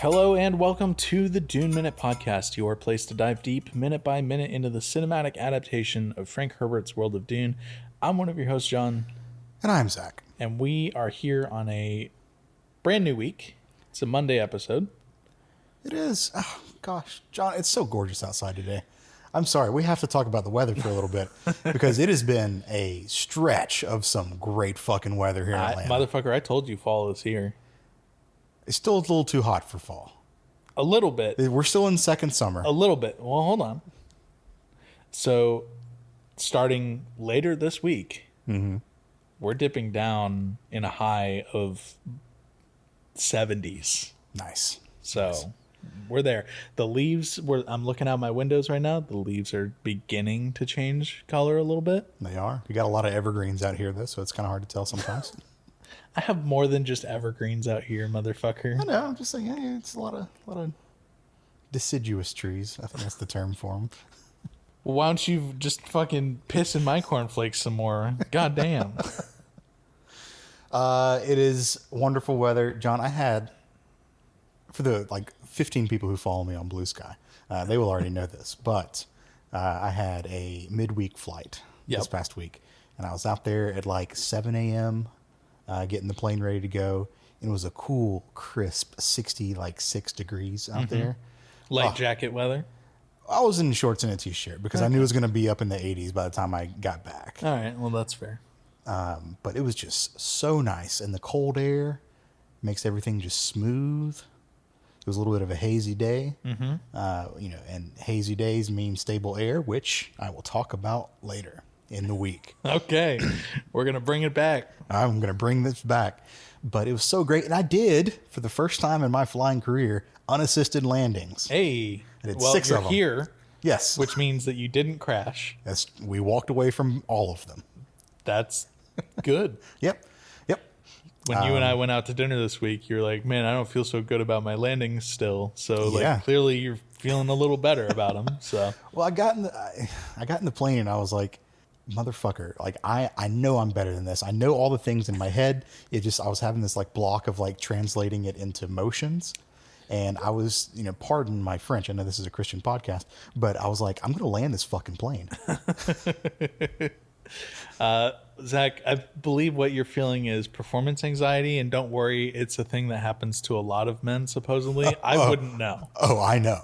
Hello and welcome to the Dune Minute Podcast, your place to dive deep, minute by minute, into the cinematic adaptation of Frank Herbert's world of Dune. I'm one of your hosts, John. And I'm Zach. And we are here on a brand new week. It's a Monday episode. It is. Oh, gosh, John, it's so gorgeous outside today. I'm sorry, we have to talk about the weather for a little bit because it has been a stretch of some great fucking weather here in Atlanta. Motherfucker, I told you fall is here. It's still a little too hot for fall. A little bit. We're still in second summer. A little bit. Well, hold on. So, starting later this week, we're dipping down in a high of 70s. Nice. So, nice. We're there. The leaves, I'm looking out my windows right now. The leaves are beginning to change color a little bit. They are. We got a lot of evergreens out here, though, so it's kind of hard to tell sometimes. I have more than just evergreens out here, motherfucker. I know. I'm just saying, yeah, it's a lot of deciduous trees. I think that's the term for them. Well, why don't you just fucking piss in my cornflakes some more? God damn. It is wonderful weather. John, I had, for the 15 people who follow me on Blue Sky, they will already know this, but I had a midweek flight this past week, and I was out there at 7 a.m., getting the plane ready to go. And it was a cool, crisp 6 degrees out there. Light jacket weather? I was in shorts and a t-shirt because I knew it was going to be up in the 80s by the time I got back. All right, well, that's fair. But it was just so nice. And the cold air makes everything just smooth. It was a little bit of a hazy day. And hazy days mean stable air, which I will talk about later in the week. Okay, we're going to bring it back. I'm going to bring this back. But it was so great. And I did, for the first time in my flying career, unassisted landings. Hey, I did well, 6 you're of them. Here. Yes. Which means that you didn't crash. We walked away from all of them. That's good. Yep. When you and I went out to dinner this week, you're like, man, I don't feel so good about my landings still. So clearly you're feeling a little better about them. So, well, I got in the plane and I was like, motherfucker, I know I'm better than this. I know all the things in my head. I was having this block of translating it into motions. And I was, pardon my French, I know this is a Christian podcast, but I was like, I'm going to land this fucking plane. Zach, I believe what you're feeling is performance anxiety, and don't worry, it's a thing that happens to a lot of men, supposedly. I wouldn't know. Oh, I know.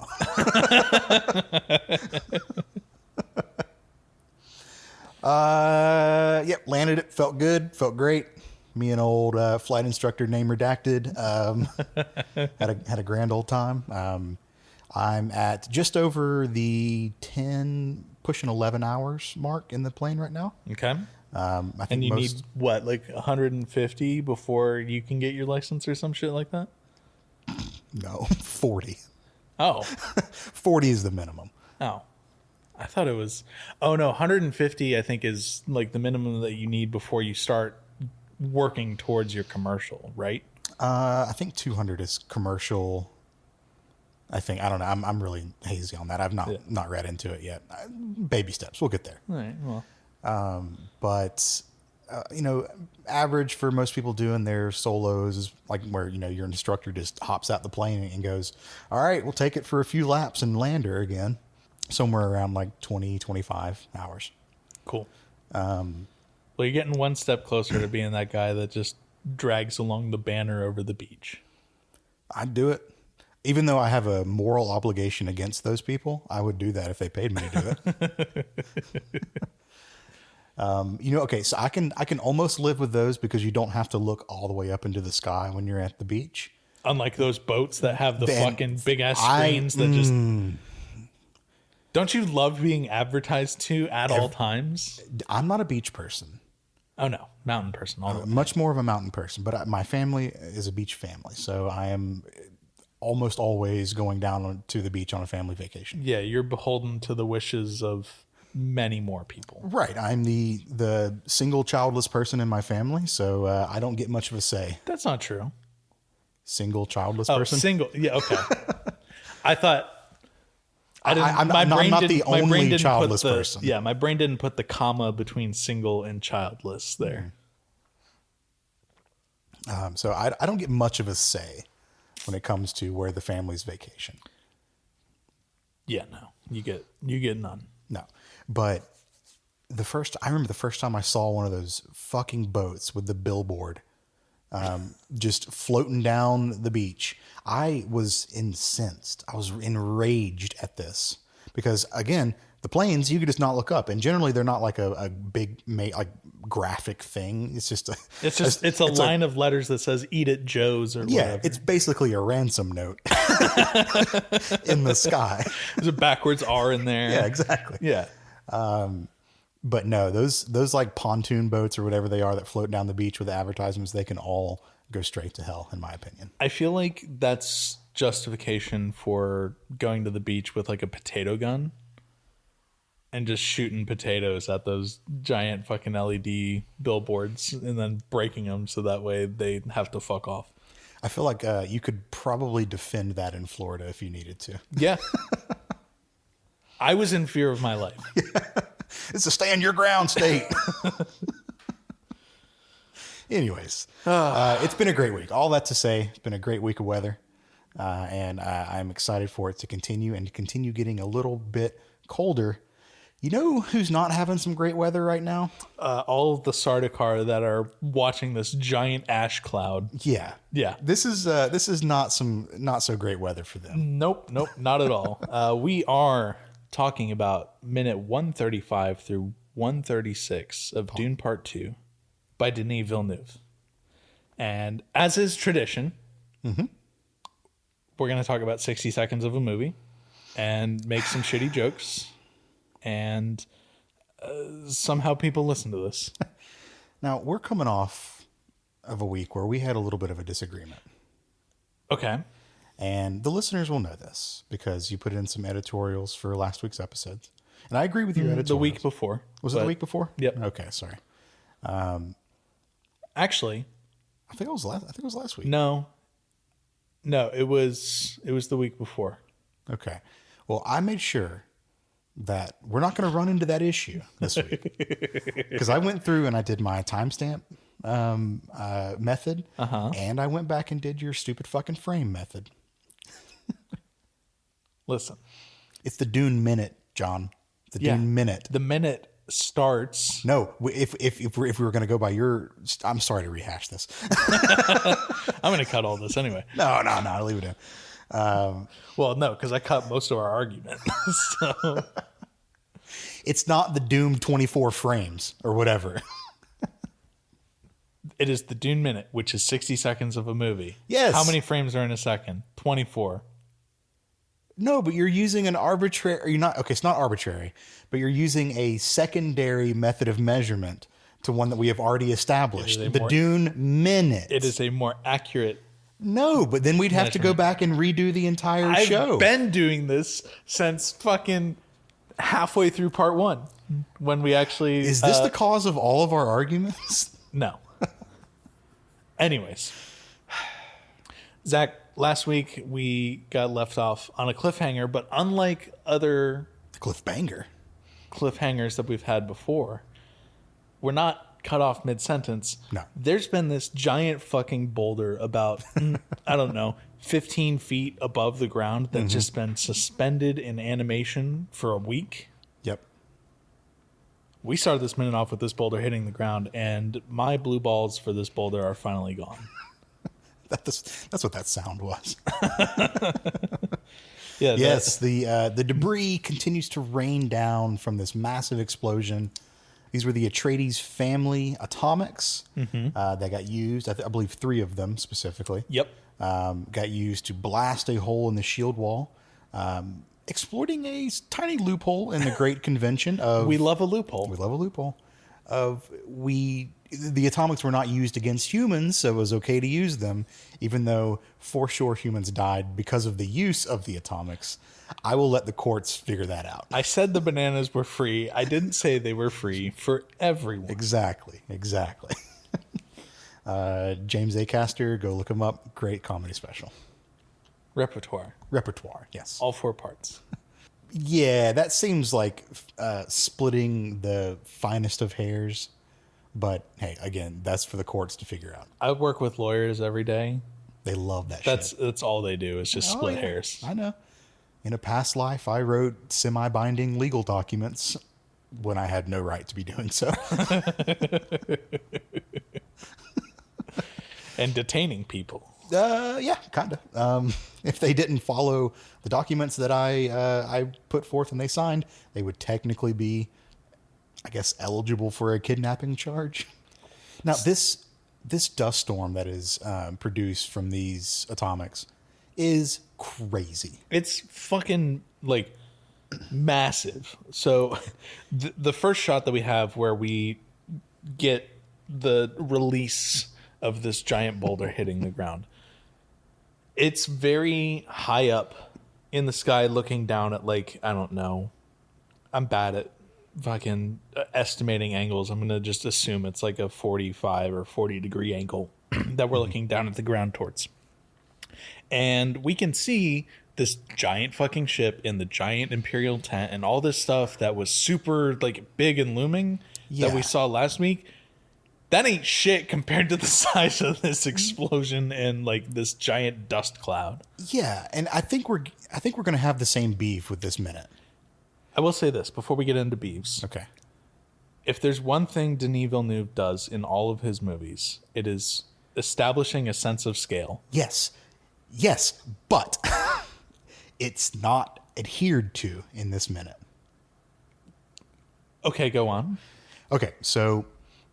Landed it, felt good, felt great. Me and old flight instructor, name redacted, had a grand old time. I'm at just over the 10, pushing 11 hours mark in the plane right now. Okay. I think and you need, 150 before you can get your license or some shit like that? No, 40. Oh. 40 is the minimum. Oh. I thought it was... Oh, no, 150 I think is the minimum that you need before you start working towards your commercial, right? I think 200 is commercial. I think, I don't know. I'm really hazy on that. I've not read into it yet. Baby steps. We'll get there. All right. Well, but average for most people doing their solos is where, your instructor just hops out the plane and goes, all right, we'll take it for a few laps and land her again. Somewhere around 20, 25 hours. Cool. Well, you're getting one step closer to being that guy that just drags along the banner over the beach. I'd do it. Even though I have a moral obligation against those people, I would do that if they paid me to do it. Okay, so I can almost live with those because you don't have to look all the way up into the sky when you're at the beach. Unlike those boats that have the fucking big ass screens that just... Don't you love being advertised to at all times? I'm not a beach person. Oh, no. Mountain person. Much more of a mountain person. But my family is a beach family. So I am almost always going down to the beach on a family vacation. Yeah, you're beholden to the wishes of many more people. Right. I'm the single childless person in my family. So I don't get much of a say. That's not true. Single childless person? Single. Yeah, okay. I thought... I'm not the only childless person. Yeah, my brain didn't put the comma between single and childless there. So I don't get much of a say. when it comes to where the families vacation. Yeah, no. You get none. No. But I remember the first time I saw one of those fucking boats with the billboard just floating down the beach, I was incensed. I was enraged at this because, again, the planes, you could just not look up, and generally they're not like a big like graphic thing. It's just it's a line of letters that says "Eat at Joe's" or whatever. It's basically a ransom note in the sky. There's a backwards R in there. Yeah, exactly. Yeah. But no, those like pontoon boats or whatever they are that float down the beach with the advertisements, they can all go straight to hell, in my opinion. I feel like that's justification for going to the beach with like a potato gun and just shooting potatoes at those giant fucking LED billboards and then breaking them so that way they have to fuck off. I feel like you could probably defend that in Florida if you needed to. Yeah. I was in fear of my life. It's a stand your ground state. Anyways, it's been a great week. All that to say, it's been a great week of weather. And I'm excited for it to continue and to continue getting a little bit colder. You know who's not having some great weather right now? All of the Sardaukar that are watching this giant ash cloud. Yeah. Yeah. This is not so great weather for them. Nope, not at all. We are talking about minute 135 through 136 of Dune Part 2 by Denis Villeneuve. And as is tradition, we're going to talk about 60 seconds of a movie and make some shitty jokes. And somehow people listen to this. Now, we're coming off of a week where we had a little bit of a disagreement. Okay. And the listeners will know this because you put in some editorials for last week's episodes. And I agree with your editorials. The week before. Was it the week before? Yep. Okay, sorry. Actually, I think it was last week. No, it was the week before. Okay. Well, I made sure that we're not going to run into that issue this week because I went through and I did my timestamp method, and I went back and did your stupid fucking frame method. Listen, it's the Dune minute, John. The Dune minute. The minute starts. No, if we were going to go by your, I'm sorry to rehash this. I'm going to cut all this anyway. No, leave it in. Well, no, because I cut most of our argument. So it's not the Doom 24 frames or whatever. It is the Dune minute, which is 60 seconds of a movie. Yes. How many frames are in a second? 24. No, but you're using an arbitrary. You're not okay. It's not arbitrary, but you're using a secondary method of measurement to one that we have already established. The Dune minute. It is a more accurate. No, but then we'd have to go back and redo the entire show. I've been doing this since fucking halfway through part 1 when we actually... Is this the cause of all of our arguments? No. Anyways. Zach, last week we got left off on a cliffhanger, but unlike other... cliffhangers that we've had before, we're not cut off mid-sentence. No. There's been this giant fucking boulder about, I don't know, 15 feet above the ground that's just been suspended in animation for a week. Yep. We started this minute off with this boulder hitting the ground, and my blue balls for this boulder are finally gone. That's what that sound was. Yeah. Yes, the debris continues to rain down from this massive explosion. These were the Atreides family atomics that got used. I believe 3 of them specifically. Yep. Got used to blast a hole in the shield wall, exploiting a tiny loophole in the Great Convention of... We love a loophole. We love a loophole. The atomics were not used against humans, so it was okay to use them, even though for sure humans died because of the use of the atomics. I will let the courts figure that out. I said the bananas were free. I didn't say they were free for everyone. Exactly. James Acaster, go look him up. Great comedy special. Repertoire, yes. all 4 parts. Yeah, that seems like splitting the finest of hairs. But hey, again, that's for the courts to figure out. I work with lawyers every day, They love that shit. That's all they do is just split yeah. hairs. I know. In a past life, I wrote semi-binding legal documents when I had no right to be doing so. And detaining people. Yeah, kind of. If they didn't follow the documents that I put forth and they signed, they would technically be, I guess, eligible for a kidnapping charge. Now, this dust storm that is produced from these atomics is crazy. It's fucking like massive. So the first shot that we have where we get the release of this giant boulder hitting the ground, it's very high up in the sky looking down at, like, I don't know. I'm bad at fucking estimating angles. I'm going to just assume it's like a 45 or 40 degree angle that we're looking down at the ground towards. And we can see this giant fucking ship in the giant Imperial tent and all this stuff that was super like big and looming that we saw last week. That ain't shit compared to the size of this explosion and like this giant dust cloud. Yeah, and I think we're going to have the same beef with this minute. I will say this before we get into beefs. Okay. If there's one thing Denis Villeneuve does in all of his movies, it is establishing a sense of scale. Yes, but it's not adhered to in this minute. Okay, go on. Okay, so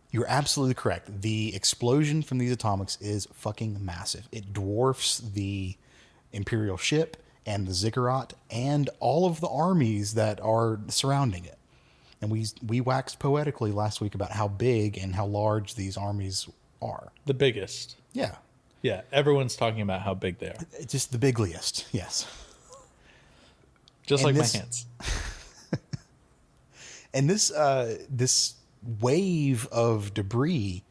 you're absolutely correct. The explosion from these atomics is fucking massive. It dwarfs the Imperial ship and the ziggurat and all of the armies that are surrounding it. And we waxed poetically last week about how big and how large these armies are. The biggest. Yeah. Yeah, everyone's talking about how big they are. Just the bigliest, yes. Just and like this, my hands. And this wave of debris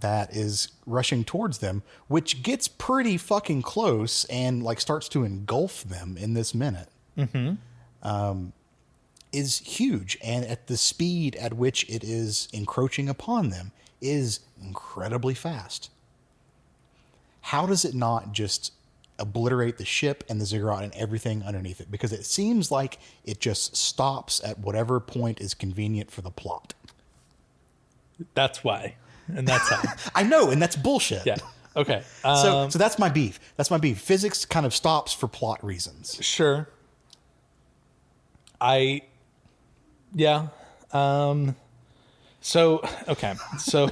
that is rushing towards them, which gets pretty fucking close and like starts to engulf them in this minute, is huge. And at the speed at which it is encroaching upon them is incredibly fast. How does it not just obliterate the ship and the ziggurat and everything underneath it? Because it seems like it just stops at whatever point is convenient for the plot. That's why. And that's how. I know, and that's bullshit. Yeah. Okay. So that's my beef. That's my beef. Physics kind of stops for plot reasons. Sure. Yeah. So, okay. So,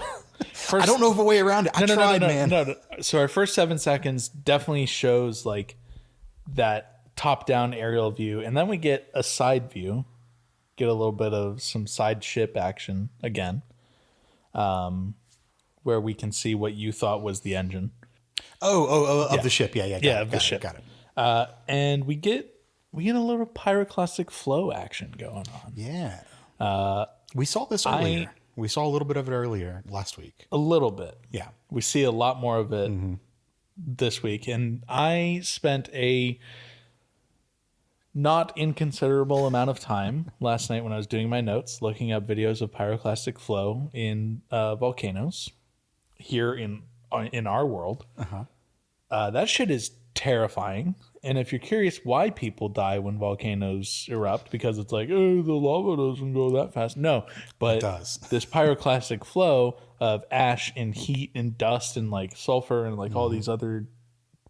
first, I don't know of a way around it. I tried, man. No. So our first 7 seconds definitely shows like that top-down aerial view, and then we get a side view, get a little bit of some side ship action again, where we can see what you thought was the engine. Of the ship. Yeah. Of the ship. Got it. And we get a little pyroclastic flow action going on. Yeah. We saw this earlier. We saw a little bit of it earlier last week. A little bit. Yeah. We see a lot more of it this week. And I spent a not inconsiderable amount of time last night when I was doing my notes, looking up videos of pyroclastic flow in volcanoes here in our world. That shit is terrifying. And if you're curious why people die when volcanoes erupt, because it's like, oh, the lava doesn't go that fast. No, but it does. This pyroclastic flow of ash and heat and dust and like sulfur and like all these other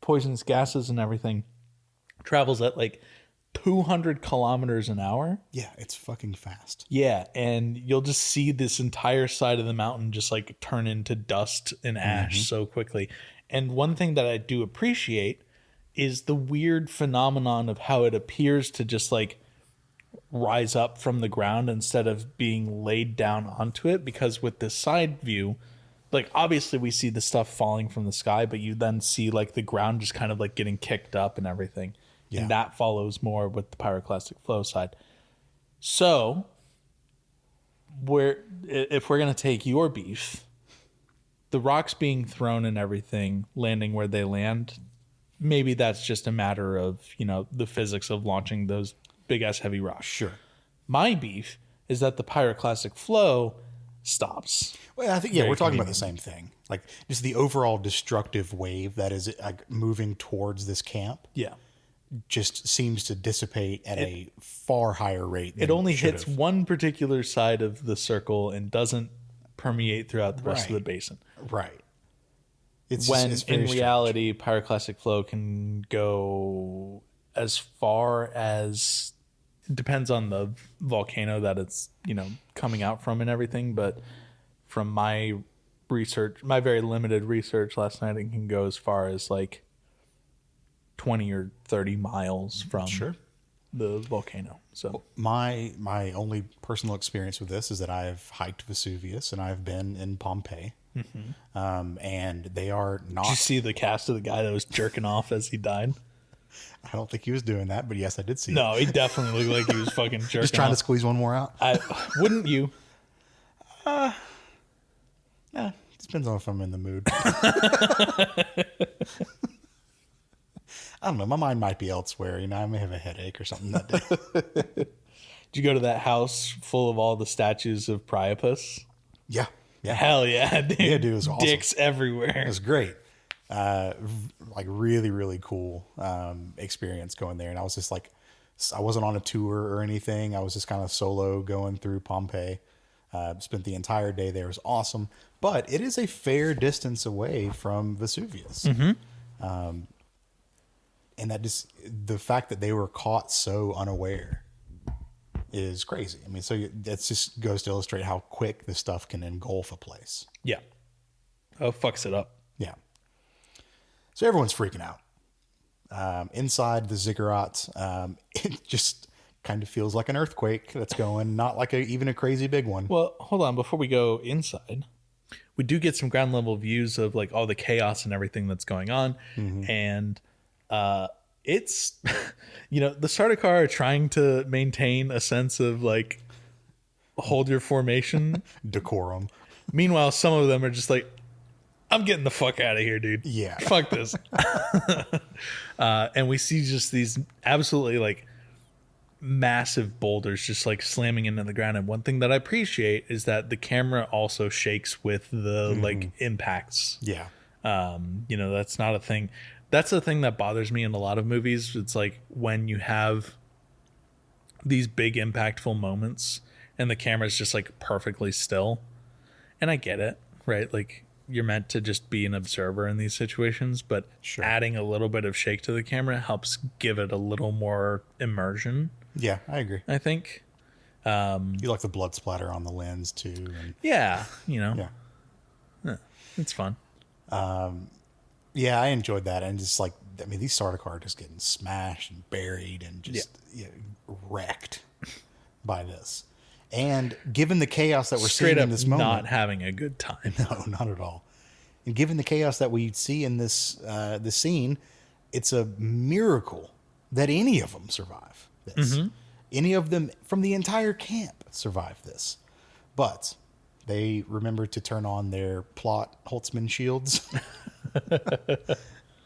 poisonous gases and everything travels at like 200 kilometers an hour. Yeah, it's fucking fast. Yeah, and you'll just see this entire side of the mountain just like turn into dust and ash so quickly. And one thing that I do appreciate is the weird phenomenon of how it appears to just like rise up from the ground instead of being laid down onto it. Because with this side view, like obviously we see the stuff falling from the sky, but you then see like the ground just kind of like getting kicked up and everything. Yeah. And that follows more with the pyroclastic flow side. So if we're going to take your beef, the rocks being thrown and everything landing where they land, maybe that's just a matter of, the physics of launching those big ass heavy rocks. Sure. My beef is that the pyroclastic flow stops. Well, I think we're talking about the same thing. Like just the overall destructive wave that is like moving towards this camp. Yeah. Just seems to dissipate at a far higher rate. It only hits one particular side of the circle and doesn't permeate throughout the rest of the basin. Right. It's in reality, pyroclastic flow can go as far as, depends on the volcano that it's, coming out from and everything. But from my research, my very limited research last night, it can go as far as like 20 or 30 miles from the volcano. So my only personal experience with this is that I've hiked Vesuvius and I've been in Pompeii. And they are not. Did you see the cast of the guy that was jerking off as he died? I don't think he was doing that, but yes, I did see. No, he definitely looked like he was fucking jerking Just trying off. To squeeze one more out. Wouldn't you? Yeah, depends on if I'm in the mood. I don't know. My mind might be elsewhere. I may have a headache or something that day. Did you go to that house full of all the statues of Priapus? Yeah. Hell yeah, dude. Yeah, dude, it was awesome. Dicks everywhere. It was great. Like really, really cool experience going there. And I was just like, I wasn't on a tour or anything. I was just kind of solo going through Pompeii. Spent the entire day there. It was awesome. But it is a fair distance away from Vesuvius. And that just, the fact that they were caught so unaware is crazy. I mean, so that just goes to illustrate how quick this stuff can engulf a place. Yeah. Oh, fucks it up. Yeah. So everyone's freaking out. Inside the ziggurat, it just kind of feels like an earthquake that's going, not like even a crazy big one. Well, hold on. Before we go inside, we do get some ground level views of like all the chaos and everything that's going on. And it's, the Sardaukar are trying to maintain a sense of like, hold your formation. Decorum. Meanwhile, some of them are just like, I'm getting the fuck out of here, dude. Yeah. Fuck this. And we see just these absolutely like massive boulders just like slamming into the ground. And one thing that I appreciate is that the camera also shakes with the like impacts. Yeah. That's not a thing. That's the thing that bothers me in a lot of movies. It's like when you have these big impactful moments and the camera's just like perfectly still. And I get it, right? Like you're meant to just be an observer in these situations, but adding a little bit of shake to the camera helps give it a little more immersion. Yeah, I agree. I think. You like the blood splatter on the lens too. And yeah. Yeah. It's fun. Yeah, I enjoyed that. And just like, I mean, these Sardaukar are just getting smashed and buried and just wrecked by this. And given the chaos that we're seeing in this moment, not having a good time. No, not at all. And given the chaos that we see in this scene, it's a miracle that any of them survive this. Any of them from the entire camp survive this. But they remember to turn on their plot Holtzman shields.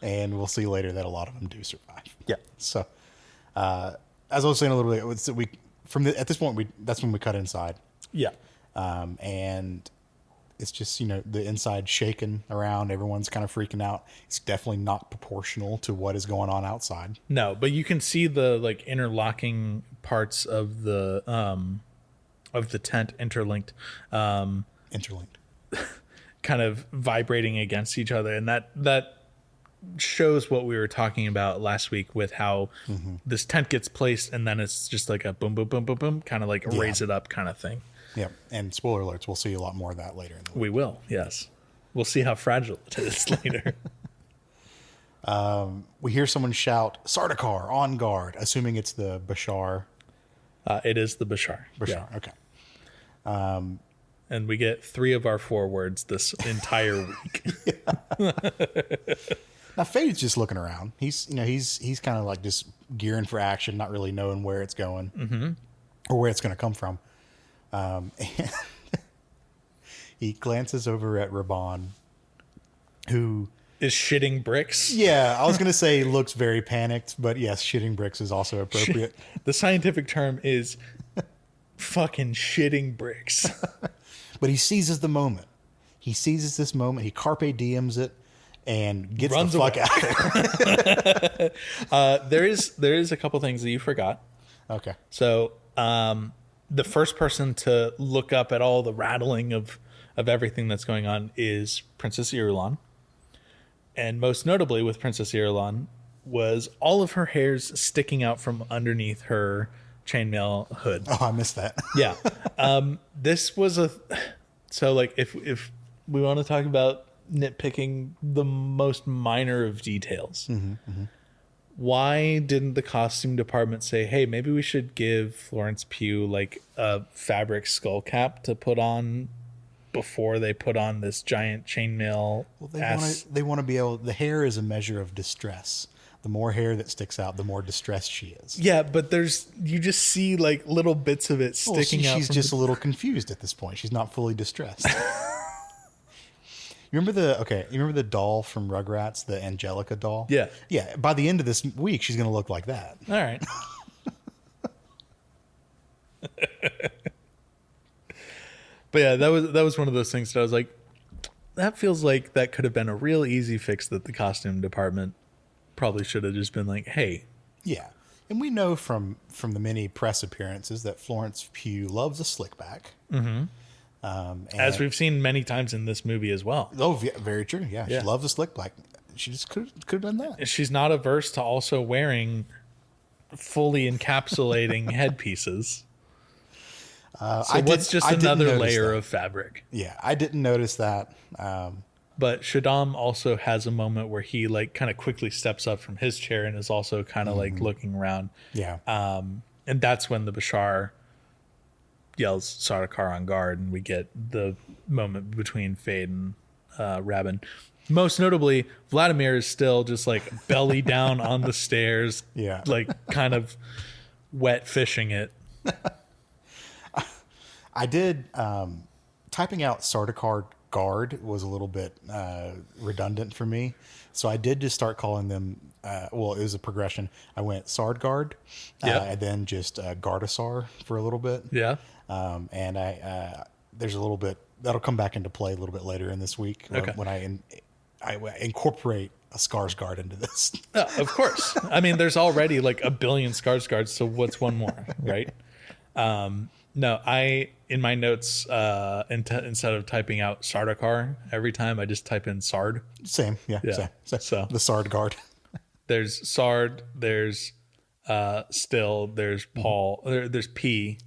And we'll see later that a lot of them do survive. Yeah. So, as I was saying a little bit, at this point, that's when we cut inside. Yeah. And it's just, the inside shaking around. Everyone's kind of freaking out. It's definitely not proportional to what is going on outside. No, but you can see the like interlocking parts of the tent interlinked. Interlinked. Kind of vibrating against each other. And that shows what we were talking about last week with how this tent gets placed and then it's just like a boom, boom, boom, boom, boom, kind of like a raise it up kind of thing. Yeah. And spoiler alerts, we'll see a lot more of that later in the week. We will, yes. We'll see how fragile it is later. We hear someone shout, Sardaukar, on guard, assuming it's the Bashar. It is the Bashar. Bashar, yeah. Okay. And we get 3 of our 4 words this entire week. Now Fade's just looking around. He's kind of like just gearing for action, not really knowing where it's going or where it's going to come from. And he glances over at Raban, who is shitting bricks. Yeah, I was going to say looks very panicked, but yes, shitting bricks is also appropriate. The scientific term is fucking shitting bricks. But he seizes the moment. He seizes this moment. He carpe diems it and gets Runs the fuck away. out of there. There is a couple things that you forgot. Okay. So the first person to look up at all the rattling of everything that's going on is Princess Irulan. And most notably with Princess Irulan was all of her hairs sticking out from underneath her chainmail hood. Oh, I missed that. Yeah. This was so like if we want to talk about nitpicking the most minor of details, why didn't the costume department say, hey, maybe we should give Florence Pugh like a fabric skull cap to put on before they put on this giant chainmail? Well, they want to be able. The hair is a measure of distress. The more hair that sticks out, the more distressed she is. Yeah, but you just see like little bits of it sticking out. She's just a little confused at this point. She's not fully distressed. You remember the doll from Rugrats, the Angelica doll? Yeah. Yeah. By the end of this week, she's going to look like that. All right. But yeah, that was one of those things that I was like, that feels like that could have been a real easy fix that the costume department probably should have just been like, hey. Yeah. And we know from the many press appearances that Florence Pugh loves a slick back. Mm-hmm. As we've seen many times in this movie as well. Oh, yeah, very true. Yeah, she loves a slick back. She just could have done that. She's not averse to also wearing fully encapsulating headpieces. What's just another layer of fabric? Yeah, I didn't notice that. But Shaddam also has a moment where he like kind of quickly steps up from his chair and is also kind of like looking around. Yeah. And that's when the Bashar yells Sardaukar on guard, and we get the moment between Fade and Rabin. Most notably, Vladimir is still just like belly down on the stairs, like kind of wet fishing it. I did typing out Sardaukar guard was a little bit redundant for me, so I did just start calling them. Well, it was a progression. I went Sardguard, and then just Gardasar for a little bit. Yeah. And there's a little bit that'll come back into play a little bit later in this week when I incorporate a Skarsgård into this. Of course. I mean, there's already like a billion Skarsgårds, so what's one more, right? No, in my notes, instead of typing out Sardaukar every time, I just type in Sard. Same. Same. So the Sardguard. There's Sard, there's Still, there's Paul, there's P,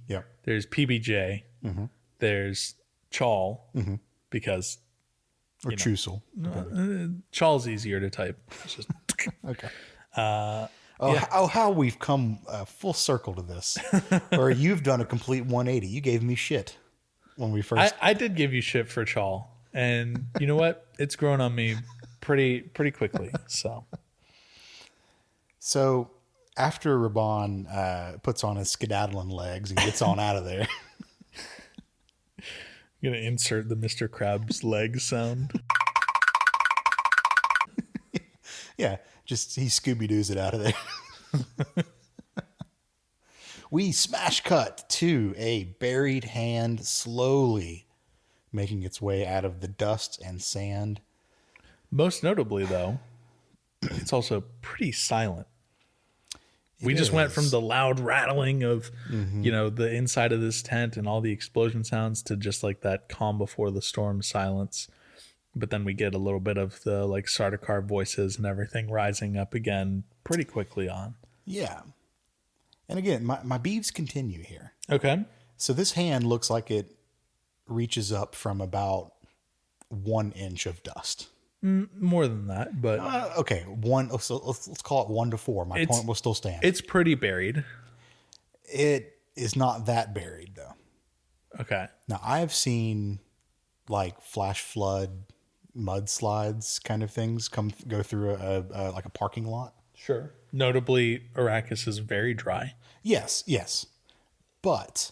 there's PBJ, there's Chal, because Chusel. Chal's easier to type. It's just okay. How we've come full circle to this, or you've done a complete 180. You gave me shit when we first. I did give you shit for Chal, and you know what? It's grown on me pretty quickly. So after Raban puts on his skedaddling legs and gets on out of there, you're gonna insert the Mr. Krabs leg sound. Yeah, just he Scooby-Doo's it out of there. We smash cut to a buried hand slowly making its way out of the dust and sand. Most notably, though, it's also pretty silent. We just went from the loud rattling of, the inside of this tent and all the explosion sounds to just like that calm before the storm silence. But then we get a little bit of the like Sardaukar voices and everything rising up again pretty quickly on. Yeah. And again, my beeves continue here. Okay. So this hand looks like it reaches up from about 1 inch of dust. More than that, but okay. So let's call it 1 to 4. My point will still stand. It's pretty buried. It is not that buried though. Okay. Now I've seen like flash flood mudslides kind of things go through a like a parking lot. Sure. Notably, Arrakis is very dry. Yes. But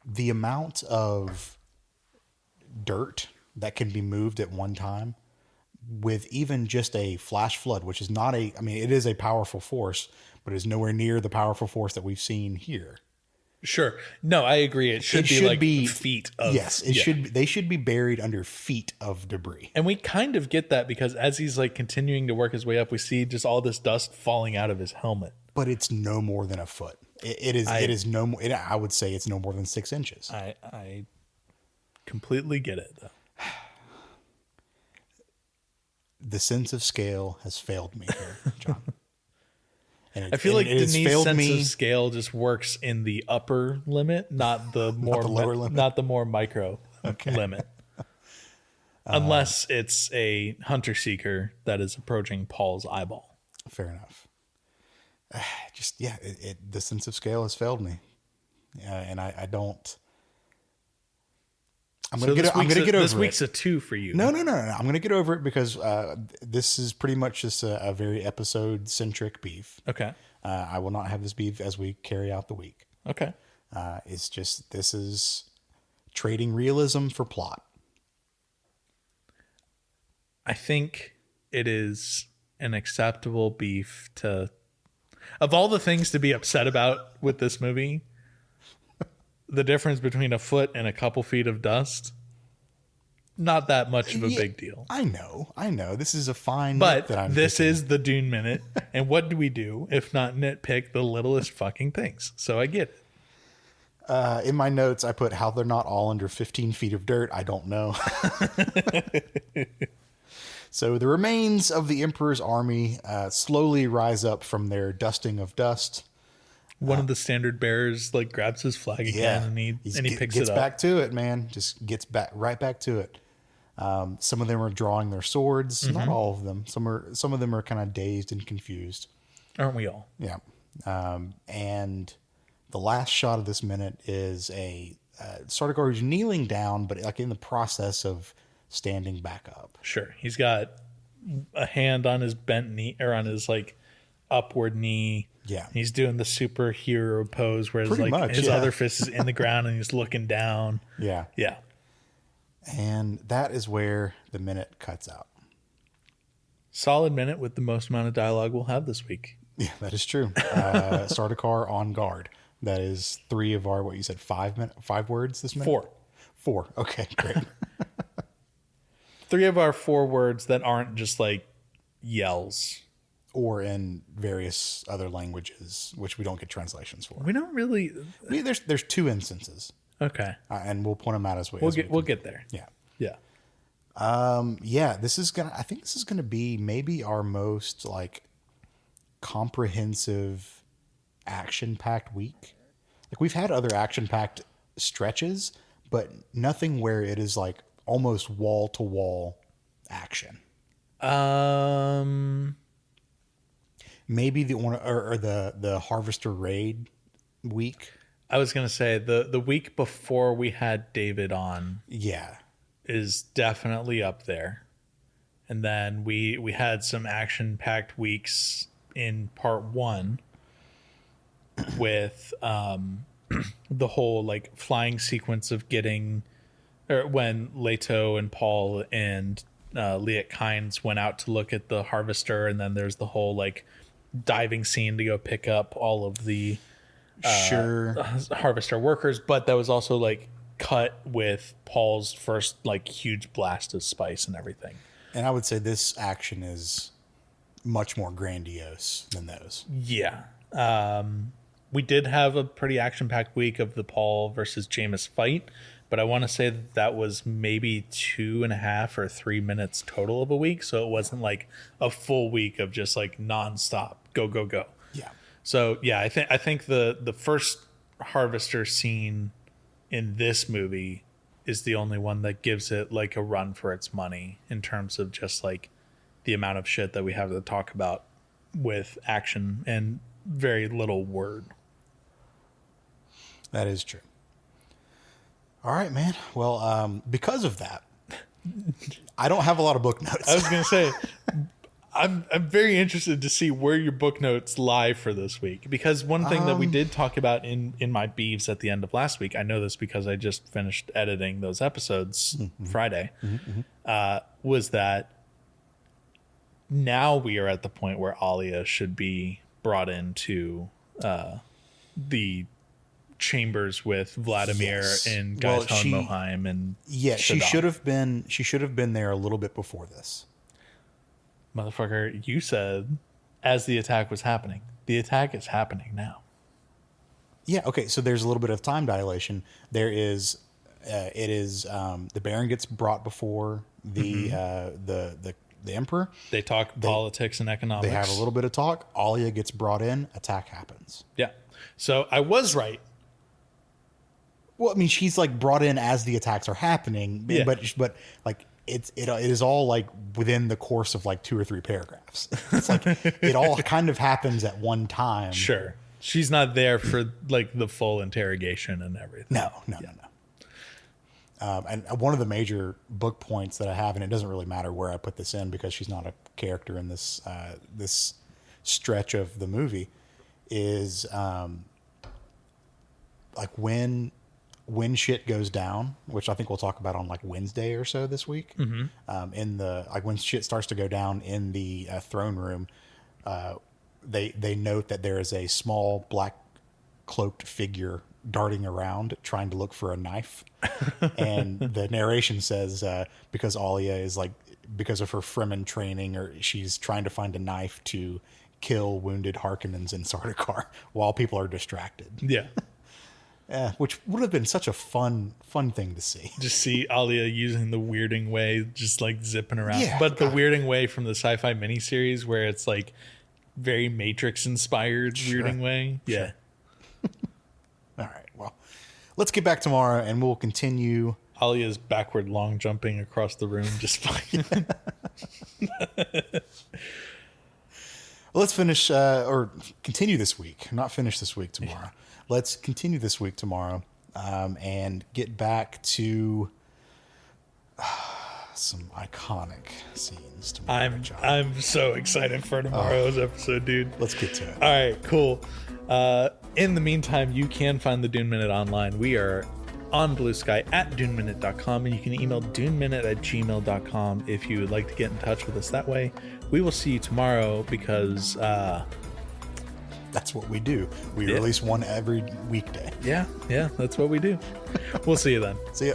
the amount of dirt that can be moved at one time with even just a flash flood, which is not it is a powerful force, but is nowhere near the powerful force that we've seen here. Sure. No, I agree. It should be feet of. Yes, it should. They should be buried under feet of debris. And we kind of get that because as he's like continuing to work his way up, we see just all this dust falling out of his helmet. But it's no more than a foot. It is no more. I would say it's no more than 6 inches. I completely get it, though. The sense of scale has failed me here, John. I feel like Denis' sense of scale just works in the upper limit, not the lower limit, not the more micro limit. Unless it's a hunter seeker that is approaching Paul's eyeball. Fair enough. The sense of scale has failed me, and I don't. I'm gonna get over it. This week's a 2 for you. No. I'm gonna get over it because this is pretty much just a very episode centric beef. Okay. I will not have this beef as we carry out the week. Okay. It's just this is trading realism for plot. I think it is an acceptable beef to. Of all the things to be upset about with this movie, the difference between a foot and a couple feet of dust, not that much of a big deal. I know. This is a fine but this is the Dune Minute, and what do we do if not nitpick the littlest fucking things? So I get it. In my notes, I put how they're not all under 15 feet of dirt. I don't know. So the remains of the Emperor's army slowly rise up from their dusting of dust. One of the standard bearers like grabs his flag again and he picks it up. Gets back to it, man. Just gets right back to it. Some of them are drawing their swords. Not all of them. Some of them are kind of dazed and confused. Aren't we all? Yeah. And the last shot of this minute is a Sardaukar who's kneeling down, but like in the process of standing back up. Sure. He's got a hand on his bent knee or on his like upward knee. Yeah. He's doing the superhero pose where his other fist is in the ground and he's looking down. Yeah. Yeah. And that is where the minute cuts out. Solid minute with the most amount of dialogue we'll have this week. Yeah, that is true. Sardaukar on guard. That is 3 of our, what you said, 5 words this minute? 4. Okay, great. 3 of our 4 words that aren't just like yells. Or in various other languages, which we don't get translations for. We don't really. There's 2 instances. Okay. And we'll point them out as we'll get there. Yeah. Yeah. I think this is gonna be maybe our most like comprehensive action-packed week. Like we've had other action-packed stretches, but nothing where it is like almost wall-to-wall action. Maybe the one or the Harvester Raid week. I was gonna say the week before we had David on. Yeah, is definitely up there, and then we had some action-packed weeks in part 1 with the whole like flying sequence of when Leto and Paul and Liet Kynes went out to look at the harvester, and then there's the whole like diving scene to go pick up all of the harvester workers, but that was also like cut with Paul's first like huge blast of spice and everything. And I would say this action is much more grandiose than those. Yeah. We did have a pretty action-packed week of the Paul versus Jameis fight, but I want to say that was maybe 2.5 or 3 minutes total of a week. So it wasn't like a full week of just like nonstop go, go, go. Yeah. So yeah, I think the first harvester scene in this movie is the only one that gives it like a run for its money in terms of just like the amount of shit that we have to talk about with action and very little word. That is true. All right, man. Well, because of that, I don't have a lot of book notes. I was going to say, I'm very interested to see where your book notes lie for this week, because one thing that we did talk about in my beeves at the end of last week, I know this because I just finished editing those episodes Friday, was that now we are at the point where Alia should be brought into the chambers with Vladimir Yes. and Well, Geisel and Moheim and Yeah, she Saddam. should have been there a little bit before this. Motherfucker, you said as the attack was happening. The attack is happening now. Yeah, okay, so there's a little bit of time dilation. There is the Baron gets brought before the Emperor. They talk politics and economics. They have a little bit of talk. Alia gets brought in. Attack happens. Yeah. So I was right. Well, I mean, she's like brought in as the attacks are happening, Yeah. but like it is all like within the course of like 2 or 3 paragraphs. It's like it all kind of happens at one time. Sure. She's not there for like the full interrogation and everything. No. And one of the major book points that I have, and it doesn't really matter where I put this in because she's not a character in this this stretch of the movie, is like when shit goes down, which I think we'll talk about on like Wednesday or so this week. In the like when shit starts to go down in the throne room, they note that there is a small black cloaked figure darting around trying to look for a knife. And the narration says because Alia is like, because of her Fremen training, or she's trying to find a knife to kill wounded Harkonnens in Sardaukar while people are distracted. Yeah. Which would have been such a fun thing to see. Just see Alia using the weirding way, just like zipping around. Yeah, but God. the weirding way from the sci-fi miniseries where it's like very Matrix inspired weirding way. Yeah. All right, well, let's get back tomorrow and we'll continue. Alia's backward long jumping across the room just fine. Let's finish or continue this week, not finish this week tomorrow. Yeah. Let's continue this week tomorrow and get back to some iconic scenes tomorrow. I'm so excited for tomorrow's episode, dude. Let's get to it. All right, cool. In the meantime, you can find the Dune Minute online. We are on Blue Sky at duneminute.com, and you can email duneminute@gmail.com if you would like to get in touch with us that way. We will see you tomorrow because that's what we do. We release one every weekday. Yeah, that's what we do. We'll see you then. See ya.